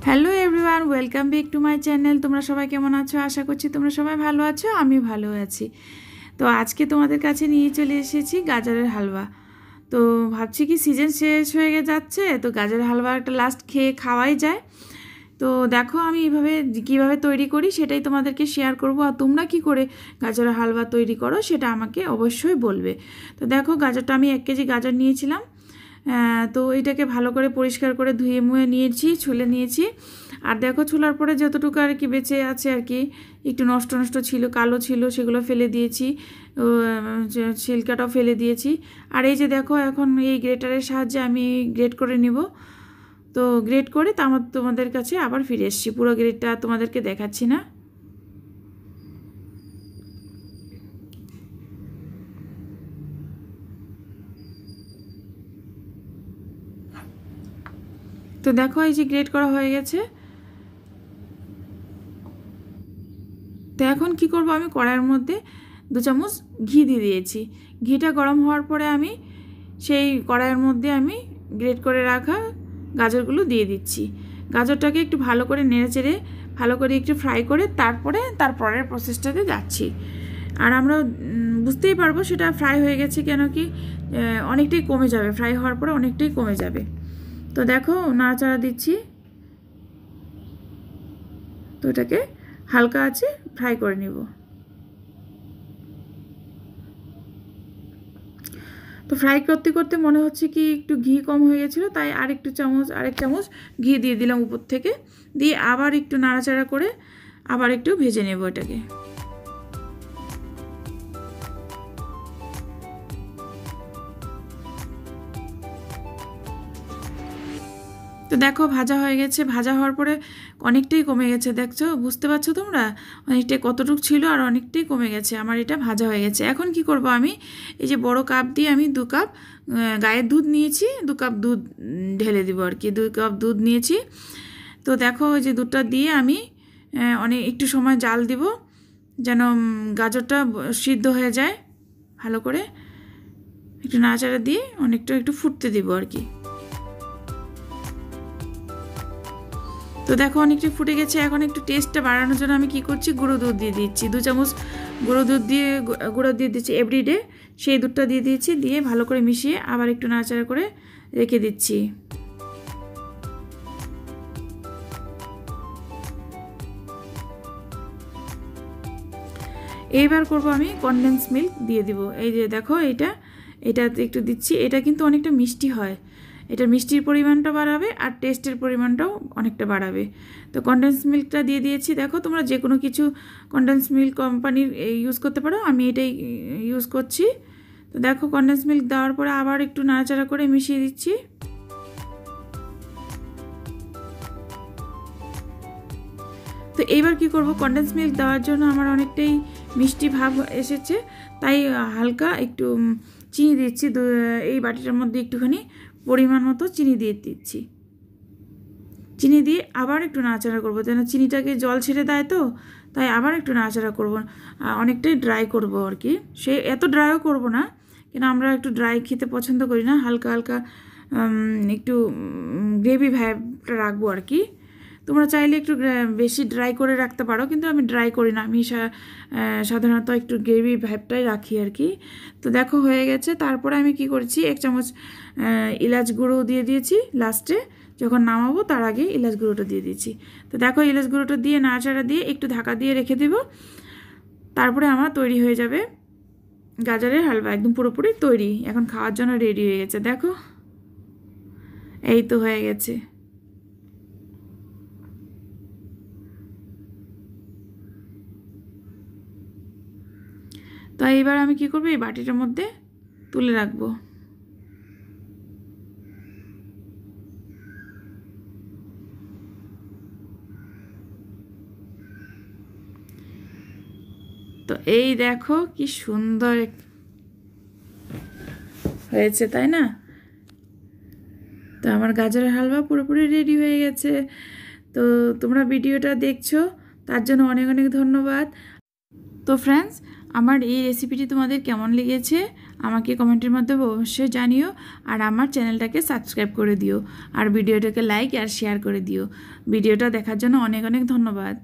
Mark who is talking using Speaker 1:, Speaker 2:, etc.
Speaker 1: Hello everyone, welcome back to my channel. তোমরা সবাই কেমন আছো? আশা করছি তোমরা সবাই ভালো আছো, আমি ভালো আছি। তো আজকে তোমাদের কাছে নিয়ে চলে এসেছি গাজরের হালুয়া। তো ভাবছি কি সিজন শেষ হয়ে যাচ্ছে, তো গাজরের হালুয়া একটা লাস্ট খাওয়াই যায়। তো দেখো আমি কীভাবে তৈরি করি সেটাই তোমাদেরকে শেয়ার করব। আর তোমরা কি করে গাজরের হালুয়া তৈরি করো সেটা আমাকে অবশ্যই বলবে। তো দেখো গাজরটা আমি 1 কেজি গাজর নিয়েছিলাম। তো এটাকে ভালো করে পরিষ্কার করে ধুয়ে মুয়ে নিয়েছি, ছুলে নিয়েছি। আর দেখো ছুলার পরে যতটুকু আর কি বেঁচে আছে আর কি, একটু নষ্ট নষ্ট ছিল, কালো ছিল, সেগুলো ফেলে দিয়েছি, ছিলকাটাও ফেলে দিয়েছি। আর এই যে দেখো এখন এই গ্রেটারের সাহায্যে আমি গ্রেট করে নিব। তো গ্রেট করে তোমাদের কাছে আবার ফিরে এসেছি, পুরো গ্রেটটা তোমাদেরকে দেখাচ্ছি না। তো দেখো এই যে গ্রেট করা হয়ে গেছে। তো এখন কি করব, আমি কড়াইয়ের মধ্যে 2 চামচ ঘি দিয়ে দিয়েছি। ঘিটা গরম হওয়ার পরে আমি সেই কড়াইয়ের মধ্যে আমি গ্রেট করে রাখা গাজরগুলো দিয়ে দিচ্ছি। গাজরটাকে একটু ভালো করে নেড়েচেড়ে ভালো করে একটু ফ্রাই করে তারপরের প্রসেসটাতে যাচ্ছি। আর আমরা বুঝতেই পারবো সেটা ফ্রাই হয়ে গেছে, কেন কি অনেকটাই কমে যাবে, ফ্রাই হওয়ার পরে অনেকটাই কমে যাবে। তো দেখো নাড়াচাড়া দিচ্ছি। তো এটাকে হালকা আছে ফ্রাই করে নিব। তো ফ্রাই করতে করতে মনে হচ্ছে কি একটু ঘি কম হয়ে গেছিলো, তাই আরেক চামচ ঘি দিয়ে দিলাম উপর থেকে, দিয়ে আবার একটু নাড়াচাড়া করে আবার একটু ভেজে নেব এটাকে। তো দেখো ভাজা হয়ে গেছে। ভাজা হওয়ার পরে অনেকটাই কমে গেছে, দেখছো, বুঝতে পারছো তোমরা অনেকটাই কতটুক ছিল আর অনেকটাই কমে গেছে। আমার এটা ভাজা হয়ে গেছে। এখন কি করব, আমি এই যে বড় কাপ দিয়ে আমি 2 কাপ গায়ের দুধ নিয়েছি, 2 কাপ দুধ ঢেলে দিব আর কি, 2 কাপ দুধ নিয়েছি। তো দেখো ওই যে দুধটা দিয়ে আমি একটু সময় জাল দিব, যেন গাজরটা সিদ্ধ হয়ে যায় ভালো করে। একটু নাড়াচাড়া দিয়ে একটু ফুটতে দিব আর কি। তো দেখো অনেকটা ফুটে গেছে। এখন একটু টেস্টটা বাড়ানোর জন্য আমি কি করছি, গুঁড়ো দুধ দিয়ে দিচ্ছি। 2 চামচ গুঁড়ো দিয়ে দিচ্ছি এভরিডে, সেই দুধটা দিয়ে দিয়েছি। দিয়ে ভালো করে মিশিয়ে আবার একটু নাড়াচাড়া করে রেখে দিচ্ছি। এইবার করব আমি কনডেন্স মিল্ক দিয়ে দিব। এই যে দেখো এটাতে একটু দিচ্ছি। এটা কিন্তু অনেকটা মিষ্টি হয়, এটার মিষ্টির পরিমাণটা বাড়াবে আর টেস্টের পরিমাণটাও অনেকটা বাড়াবে। তো কনডেন্স মিল্কটা দিয়ে দিয়েছি। দেখো তোমরা যে কোনো কিছু কনডেন্স মিল্ক কোম্পানির ইউজ করতে পারো, আমি এটাই ইউজ করছি। তো দেখো কনডেন্স মিল্ক দেওয়ার পরে আবার একটু নাড়াচাড়া করে মিশিয়ে দিচ্ছি। তো এইবার কি করব, কনডেন্স মিল্ক দেওয়ার জন্য আমার অনেকটাই মিষ্টি ভাব এসেছে, তাই হালকা একটু চিনি দিচ্ছি। এই বাটিটার মধ্যে একটুখানি পরিমাণ মতো চিনি দিয়ে দিচ্ছি। চিনি দিয়ে আবার একটু নাড়াচাড়া করবো, যেন চিনিটাকে জল ছেড়ে দেয়, তো তাই আবার একটু নাড়াচাড়া করবো। অনেকটাই ড্রাই করব আর কি, সে এত ড্রাইও করব না, কেন আমরা একটু ড্রাই খেতে পছন্দ করি না, হালকা হালকা একটু গ্রেভি ভাবটা রাখবো আর কি। তোমরা চাইলে একটু বেশি ড্রাই করে রাখতে পারো, কিন্তু আমি ড্রাই করি না, আমি সাধারণত একটু গ্রেভি ভাবটাই রাখি আর কি। তো দেখো হয়ে গেছে। তারপরে আমি কি করেছি, 1 চামচ এলাচ গুঁড়ো দিয়ে দিয়েছি লাস্টে, যখন নামাবো তার আগে এলাচ গুঁড়োটা দিয়ে দিয়েছি। তো দেখো এলাচ গুঁড়োটা দিয়ে নাড়াচাড়া দিয়ে একটু ঢাকা দিয়ে রেখে দেব। তারপরে আমার তৈরি হয়ে যাবে গাজরের হালুয়া, একদম পুরোপুরি তৈরি, এখন খাওয়ার জন্য রেডি হয়ে গেছে। দেখো এই তো হয়ে গেছে। তো এইবার আমি কি করবো, এই বাটিটার মধ্যে তুলে রাখবো। তো এই দেখো কি সুন্দর হয়েছে, তাই না? তো আমার গাজরের হালুয়া পুরোপুরি রেডি হয়ে গেছে। তো তোমরা ভিডিওটা দেখছো তার জন্য অনেক অনেক ধন্যবাদ। তো ফ্রেন্ডস, আমার এই রেসিপিটি তোমাদের কেমন লেগেছে আমাকে কমেন্টের মাধ্যমে অবশ্যই জানিও। আর আমার চ্যানেলটাকে সাবস্ক্রাইব করে দিও, আর ভিডিওটাকে লাইক আর শেয়ার করে দিও। ভিডিওটা দেখার জন্য অনেক অনেক ধন্যবাদ।